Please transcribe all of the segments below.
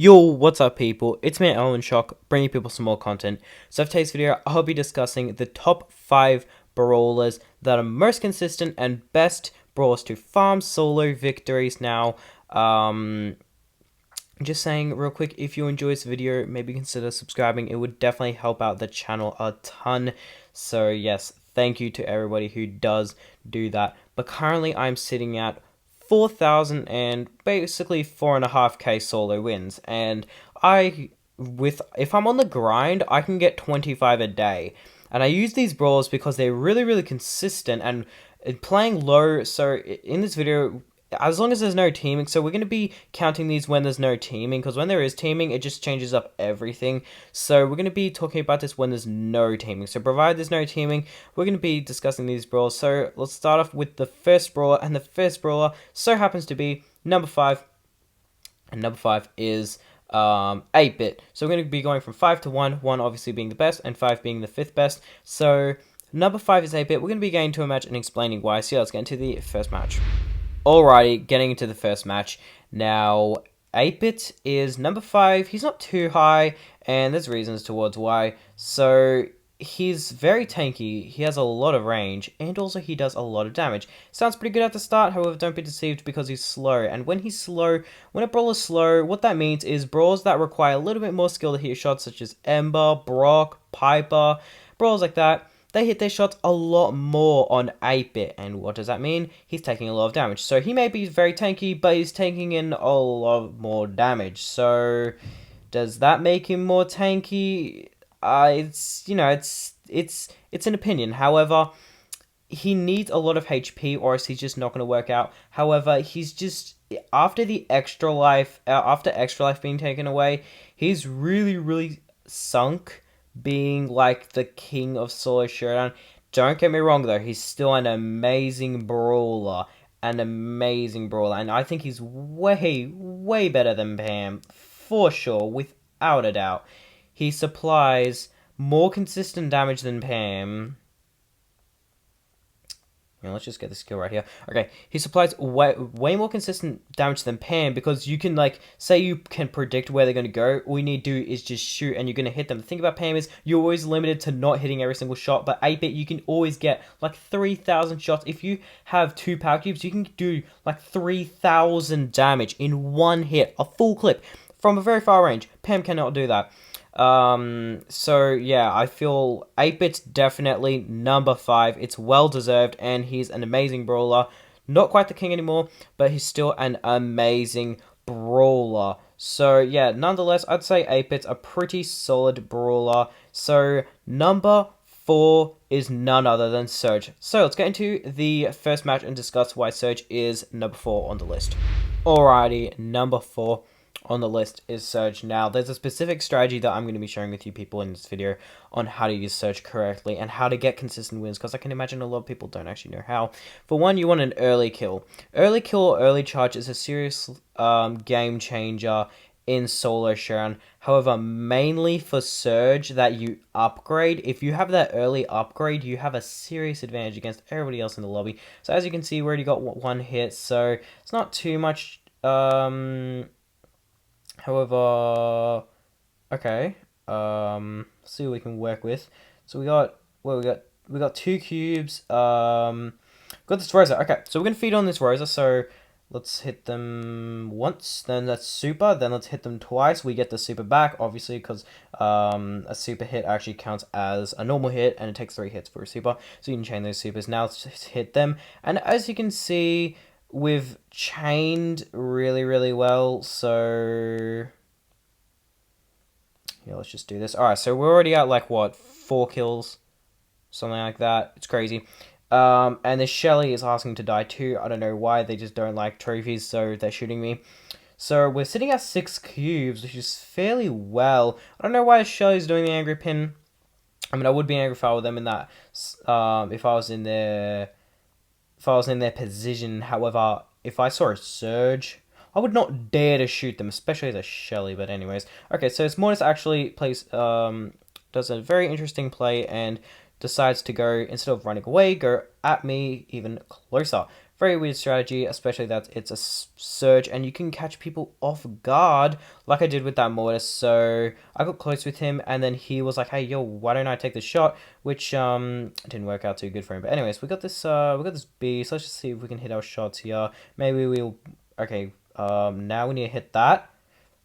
Yo, what's up people? It's me, Alan Shock, bringing people some more content. So for today's video, I'll be discussing the top 5 brawlers that are most consistent and best brawlers to farm solo victories. Now, just saying real quick, if you enjoy this video, maybe consider subscribing. It would definitely help out the channel a ton. So yes, thank you to everybody who does do that. But currently I'm sitting at 4,000 and basically 4.5k solo wins, and if I'm on the grind, I can get 25 a day. And I use these brawls because they're really consistent and playing low. So in this video, as long as there's no teaming, so we're going to be counting these when there's no teaming, because when there is teaming, it just changes up everything. So we're going to be talking about this when there's no teaming. So provided there's no teaming, we're going to be discussing these brawls. So let's start off with the first brawler, and the first brawler so happens to be number 5, and number 5 is 8-bit. So we're going to be going from 5 to 1, 1 obviously being the best, and 5 being the 5th best. So number 5 is 8-bit. We're going to be getting to a match and explaining why. So yeah, let's get into the first match. Alrighty, getting into the first match. Now, 8-bit is number 5. He's not too high, and there's reasons towards why. So, he's very tanky, he has a lot of range, and also he does a lot of damage. Sounds pretty good at the start, however, don't be deceived because he's slow. And when he's slow, when a brawler's slow, what that means is brawlers that require a little bit more skill to hit shots, such as Ember, Brock, Piper, brawlers like that, they hit their shots a lot more on 8-bit, and what does that mean? He's taking a lot of damage. So he may be very tanky, but he's taking in a lot more damage. So does that make him more tanky? It's an opinion. However, he needs a lot of HP, or else he's just not going to work out. However, he's just after extra life being taken away, he's really sunk, being like the king of solo showdown. Don't get me wrong though, he's still an amazing brawler, and I think he's way better than Pam, for sure, without a doubt. He supplies more consistent damage than Pam. Now, let's just get the skill right here. Okay, he supplies way more consistent damage than Pam, because you can, like, say you can predict where they're going to go. All you need to do is just shoot and you're going to hit them. The thing about Pam is you're always limited to not hitting every single shot, but 8-bit you can always get like 3,000 shots. If you have 2 power cubes, you can do like 3,000 damage in one hit, a full clip from a very far range. Pam cannot do that. So yeah, I feel 8-bit's definitely number 5. It's well deserved, and he's an amazing brawler. Not quite the king anymore, but he's still an amazing brawler. So yeah, nonetheless, I'd say 8-bit's a pretty solid brawler. So number 4 is none other than Surge. So let's get into the first match and discuss why Surge is number 4 on the list. Alrighty, number 4 on the list is Surge. Now, there's a specific strategy that I'm going to be sharing with you people in this video on how to use Surge correctly and how to get consistent wins, because I can imagine a lot of people don't actually know how. For one, you want an early kill. Early kill or early charge is a serious game changer in solo showdown. However, mainly for Surge that you upgrade. If you have that early upgrade, you have a serious advantage against everybody else in the lobby. So as you can see, we already got one hit, so it's not too much. However, okay, see what we can work with. So we got 2 cubes. Got this Rosa. Okay, so we're gonna feed on this Rosa. So let's hit them once, then that's super. Then let's hit them twice. We get the super back, obviously, because a super hit actually counts as a normal hit, and it takes 3 hits for a super. So you can chain those supers. Now let's just hit them, and as you can see, we've chained really well. So yeah, let's just do this. Alright, so we're already at like what, 4 kills, something like that. It's crazy. And the Shelly is asking to die too. I don't know why, they just don't like trophies, so they're shooting me. So we're sitting at 6 cubes, which is fairly well. I don't know why Shelly's doing the angry pin. I mean, I would be angry if I were them in that, if I was in their position. However, if I saw a Surge, I would not dare to shoot them, especially as a Shelly. But anyways, okay, so Mortis actually does a very interesting play and decides to go, instead of running away, go at me even closer. Very weird strategy, especially that it's a surge and you can catch people off guard like I did with that Mortis. So I got close with him and then he was like, hey, yo, why don't I take the shot? Which didn't work out too good for him. But anyways, we got this B, so let's just see if we can hit our shots here. Maybe we'll... Okay, now we need to hit that.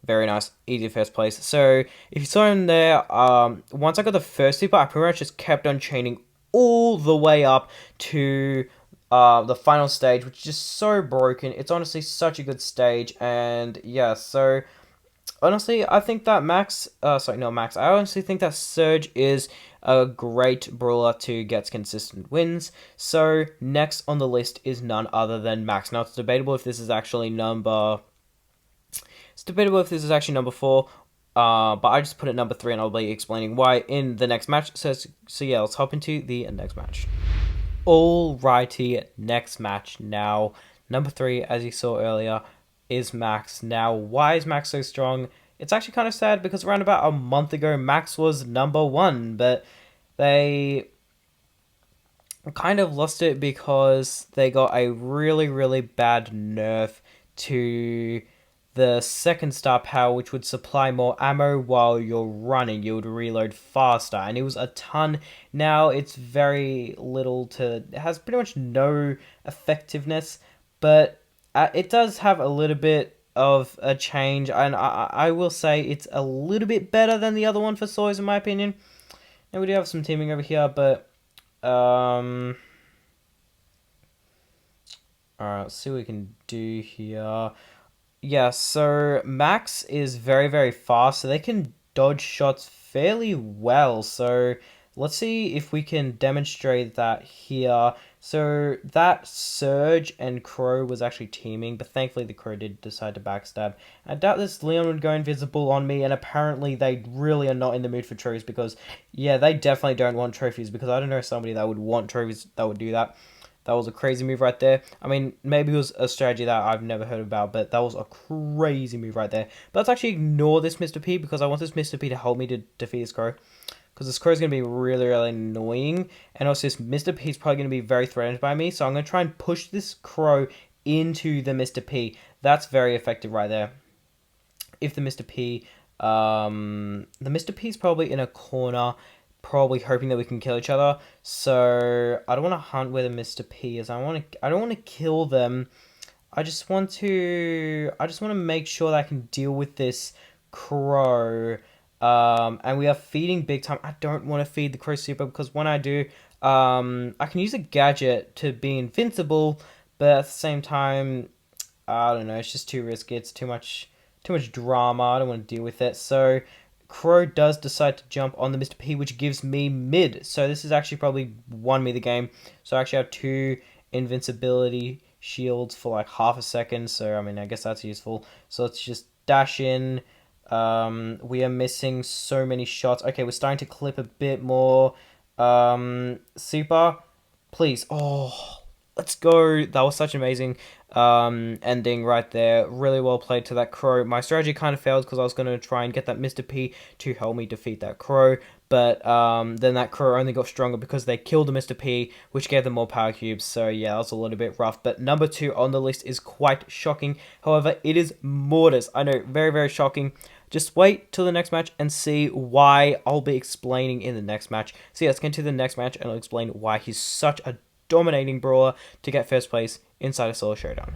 Very nice. Easy first place. So, if you saw in there, once I got the first super, I pretty much just kept on chaining all the way up to the final stage, which is just so broken. It's honestly such a good stage, and yeah, so honestly, I think that Max, sorry, not Max, I honestly think that Surge is a great brawler to get consistent wins. So, next on the list is none other than Max. Now, it's debatable if this is actually number 4, but I just put it number 3 and I'll be explaining why in the next match. So yeah, let's hop into the next match. Alrighty, next match. Now, number 3, as you saw earlier, is Max. Now, why is Max so strong? It's actually kind of sad because around about a month ago, Max was number 1, but they kind of lost it because they got a really, really bad nerf to the second star power, which would supply more ammo while you're running. You would reload faster, and it was a ton. Now it's very little to... It has pretty much no effectiveness, but it does have a little bit of a change, and I will say it's a little bit better than the other one for Sawyers, in my opinion. And we do have some teaming over here, but... Alright, let's see what we can do here. Yeah, so Max is very, very fast, so they can dodge shots fairly well. So let's see if we can demonstrate that here. So that Surge and Crow was actually teaming, but thankfully the Crow did decide to backstab. I doubt this Leon would go invisible on me, and apparently they really are not in the mood for trophies because, yeah, they definitely don't want trophies because I don't know somebody that would want trophies that would do that. That was a crazy move right there. I mean, maybe it was a strategy that I've never heard about, but that was a crazy move right there. But let's actually ignore this Mr. P because I want this Mr. P to help me to defeat this Crow. Because this Crow is going to be really, really annoying. And also this Mr. P is probably going to be very threatened by me. So I'm going to try and push this Crow into the Mr. P. That's very effective right there. If the Mr. P... the Mr. P is probably in a corner... Probably hoping that we can kill each other. So I don't want to hunt where the Mr. P is. I don't want to kill them. I just want to make sure that I can deal with this Crow. And we are feeding big time. I don't want to feed the Crow super because when I do, I can use a gadget to be invincible, but at the same time, I don't know, it's just too risky. It's too much drama. I don't want to deal with it. So Crow does decide to jump on the Mr. P, which gives me mid. So this is actually probably won me the game. So I actually have 2 invincibility shields for like half a second. So, I mean, I guess that's useful. So let's just dash in. We are missing so many shots. Okay, we're starting to clip a bit more. Super, please. Oh, let's go. That was such amazing ending right there. Really well played to that Crow. My strategy kind of failed because I was going to try and get that Mr. P to help me defeat that Crow. But then that Crow only got stronger because they killed the Mr. P, which gave them more power cubes. So yeah, that was a little bit rough. But number 2 on the list is quite shocking. However, it is Mortis. I know, very, very shocking. Just wait till the next match and see why I'll be explaining in the next match. So yeah, let's get into the next match and I'll explain why he's such a dominating brawler to get first place inside a solo showdown.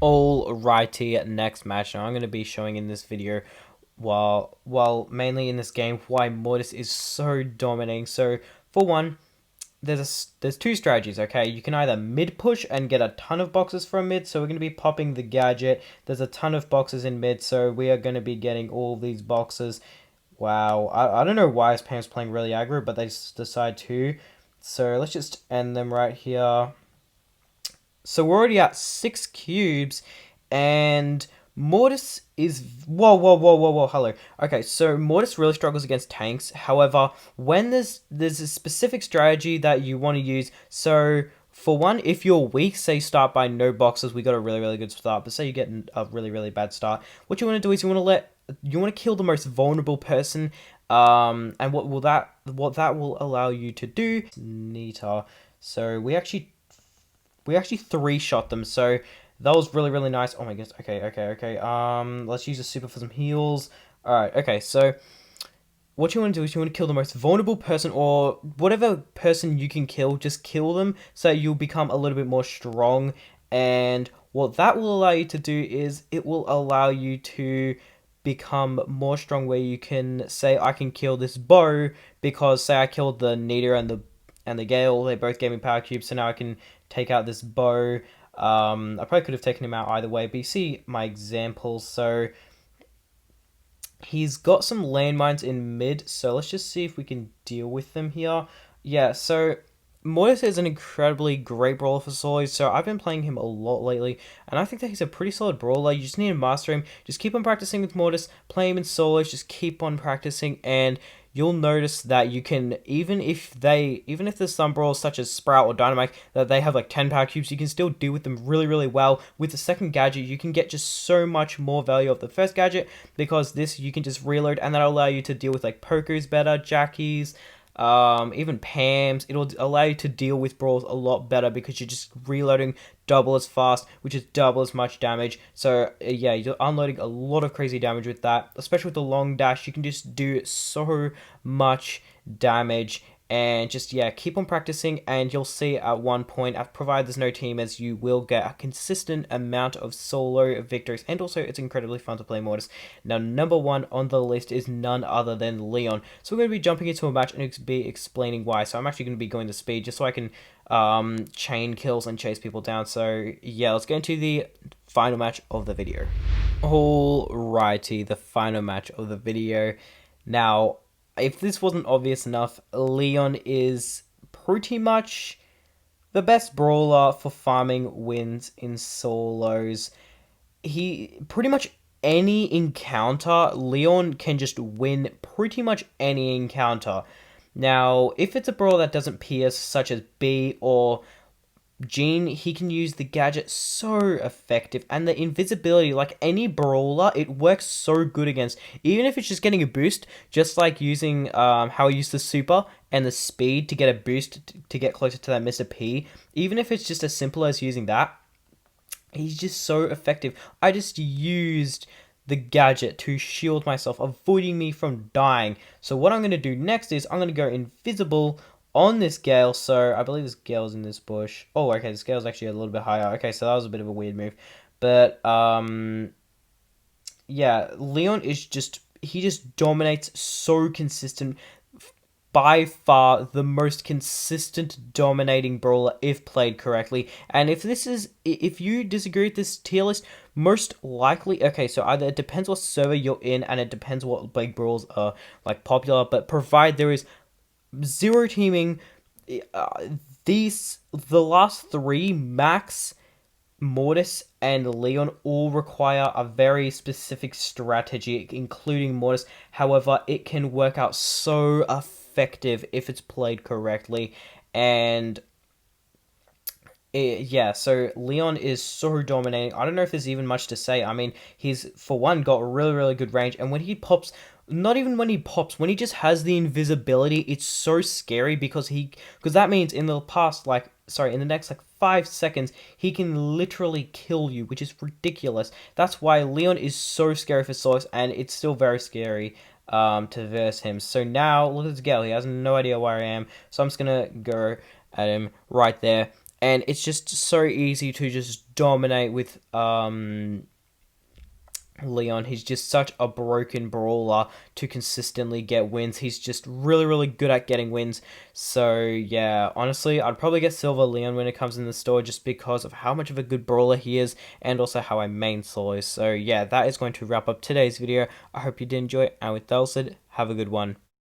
Alrighty, next match. Now I'm going to be showing in this video while mainly in this game why Mortis is so dominating. So for one, there's 2 strategies, okay? You can either mid push and get a ton of boxes from mid, so we're going to be popping the gadget. There's a ton of boxes in mid, so we are going to be getting all these boxes. Wow, I don't know why Pam's playing really aggro, but they just decide to. So let's just end them right here. So we're already at 6 cubes, and Mortis is... Whoa, hello. Okay, so Mortis really struggles against tanks. However, when there's a specific strategy that you want to use, so for one, if you're weak, say you start by no boxes, we got a really, really good start, but say you get a really, really bad start, what you want to do is you want to kill the most vulnerable person, and what that will allow you to do, neater. So we actually we actually three-shot them, so that was really, really nice. Oh my goodness. Okay. Let's use a super for some heals. Alright, okay, so what you want to do is you want to kill the most vulnerable person, or whatever person you can kill, just kill them so you'll become a little bit more strong. And what that will allow you to do is it will allow you to become more strong, where you can say, I can kill this bow because, say, I killed the Nita and the Gale. They both gave me power cubes, so now I can take out this bow. I probably could have taken him out either way, but you see my examples. So he's got some landmines in mid, so let's just see if we can deal with them here. Yeah, so Mortis is an incredibly great brawler for solos, so I've been playing him a lot lately, and I think that he's a pretty solid brawler. You just need to master him. Just keep on practicing with Mortis, play him in solos, just keep on practicing, and you'll notice that you can, even if there's some brawlers such as Sprout or Dynamite that they have like 10 power cubes, you can still deal with them really, really well. With the second gadget, you can get just so much more value of the first gadget, because this you can just reload, and that'll allow you to deal with like Pokers better, Jackies, even Pams. It'll allow you to deal with brawls a lot better because you're just reloading double as fast, which is double as much damage. So yeah, you're unloading a lot of crazy damage with that, especially with the long dash. You can just do so much damage. And just, yeah, keep on practicing, and you'll see at one point, provided there's no team, as you will get a consistent amount of solo victories, and also it's incredibly fun to play Mortis. Now, number one on the list is none other than Leon. So we're going to be jumping into a match and be explaining why. So I'm actually going to be going to speed just so I can chain kills and chase people down. So yeah, let's get into the final match of the video. Alrighty, the final match of the video. Now, if this wasn't obvious enough, Leon is pretty much the best brawler for farming wins in solos. He pretty much any encounter, Leon can just win pretty much any encounter. Now, if it's a brawler that doesn't pierce, such as B or Jean, he can use the gadget so effective, and the invisibility, like any brawler, it works so good against, even if it's just getting a boost, just like using how I use the super and the speed to get a boost to get closer to that Mr. P. Even if it's just as simple as using that, he's just so effective. I just used the gadget to shield myself, avoiding me from dying. So what I'm going to do next is I'm going to go invisible on this Gale. So I believe this Gale's in this bush. Oh, okay, this Gale's actually a little bit higher. Okay, so that was a bit of a weird move. But, yeah, Leon is just, he just dominates, so consistent. By far the most consistent dominating brawler if played correctly. And if you disagree with this tier list, most likely, okay, so either it depends what server you're in, and it depends what big brawls are like popular, but provide there is zero teaming, the last three, Max, Mortis, and Leon, all require a very specific strategy, including Mortis. However, it can work out so effective if it's played correctly. And yeah, so Leon is so dominating. I don't know if there's even much to say. I mean, he's, for one, got really, really good range, and when he pops, not even when he pops, when he just has the invisibility, it's so scary, because that means in the past, in the next 5 seconds, he can literally kill you, which is ridiculous. That's why Leon is so scary for solos, and it's still very scary to verse him. So now, look at this Gale, he has no idea where I am, so I'm just gonna go at him right there. And it's just so easy to just dominate with Leon. He's just such a broken brawler to consistently get wins. He's just really, really good at getting wins. So yeah, honestly, I'd probably get Silver Leon when it comes in the store, just because of how much of a good brawler he is, and also how I main solos. So yeah, that is going to wrap up today's video. I hope you did enjoy it, and with that said, have a good one.